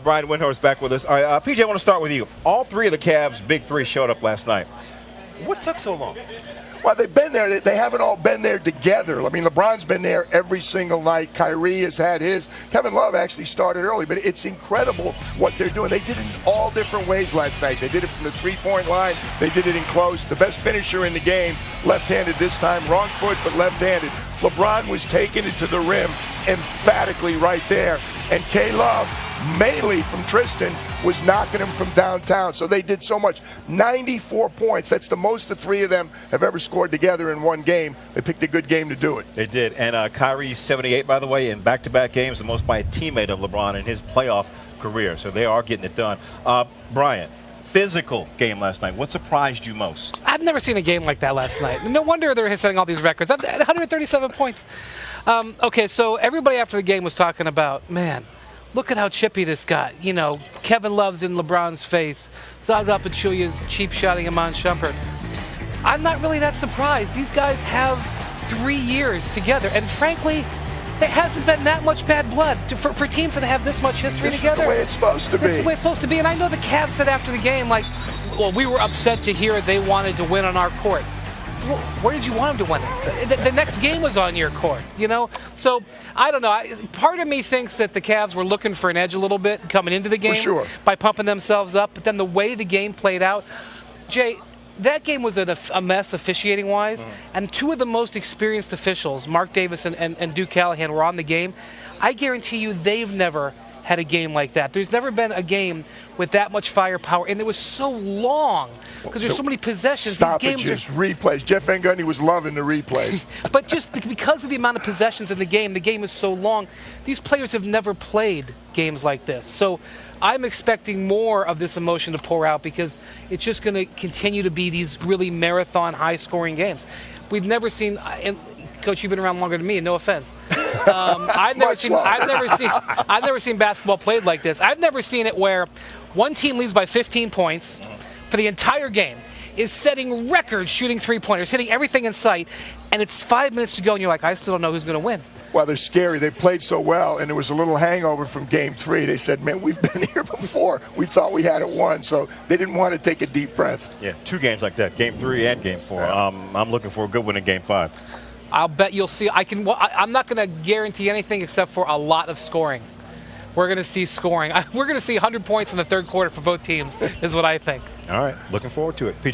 Brian Windhorst back with us. All right, PJ, I want to start with you. All three of the Cavs' big three showed up last night. What took so long? Well, they've been there. They haven't all been there together. I mean, LeBron's been there every single night. Kyrie has had his. Kevin Love actually started early, but it's incredible what they're doing. They did it in all different ways last night. They did it from the three-point line. They did it in close. The best finisher in the game, left-handed this time. Wrong foot, but left-handed. LeBron was taking it to the rim emphatically right there. And K-Love, mainly from Tristan, was knocking him from downtown. So they did so much. 94 points. That's the most the three of them have ever scored together in one game. They picked a good game to do it. They did. And Kyrie's 78, by the way, in back-to-back games, the most by a teammate of LeBron in his playoff career. So they are getting it done. Brian, physical game last night. What surprised you most? I've never seen a game like that last night. No wonder they're setting all these records. 137 points. Okay, so everybody after the game was talking about, man, look at how chippy this got. You know, Kevin Love's in LeBron's face. Zaza Pachulia's cheap shotting him on Shumpert. I'm not really that surprised. These guys have 3 years together. And frankly, there hasn't been that much bad blood for teams that have this much history together. This is the way it's supposed to be. This is the way it's supposed to be. And I know the Cavs said after the game, like, well, we were upset to hear they wanted to win on our court. Well, where did you want them to win it? The next game was on your court, you know? So, I don't know. Part of me thinks that the Cavs were looking for an edge a little bit coming into the game. For sure. By pumping themselves up. But then the way the game played out, Jay, that game was a mess officiating-wise. And two of the most experienced officials, Mark Davis and Duke Callahan, were on the game. I guarantee you they've never had a game like that. There's never been a game with that much firepower, and it was so long because there's so many possessions. Stoppages, These games are replays. Jeff Van Gundy was loving the replays. But just because of the amount of possessions in the game is so long. These players have never played games like this. So I'm expecting more of this emotion to pour out because it's just going to continue to be these really marathon, high-scoring games. We've never seen, and Coach, you've been around longer than me, and no offense. I've never seen basketball played like this. I've never seen it where one team leads by 15 points for the entire game, is setting records shooting three-pointers, hitting everything in sight, and it's 5 minutes to go, and you're like, I still don't know who's going to win. Well, they're scary. They played so well, and there was a little hangover from Game 3. They said, man, we've been here before. We thought we had it won, so they didn't want to take a deep breath. Yeah, 2 games like that, Game 3 and Game 4. I'm looking for a good one in Game 5. I'll bet you'll see. I'm not going to guarantee anything except for a lot of scoring. We're going to see scoring. We're going to see 100 points in the third quarter for both teams, is what I think. All right, looking forward to it.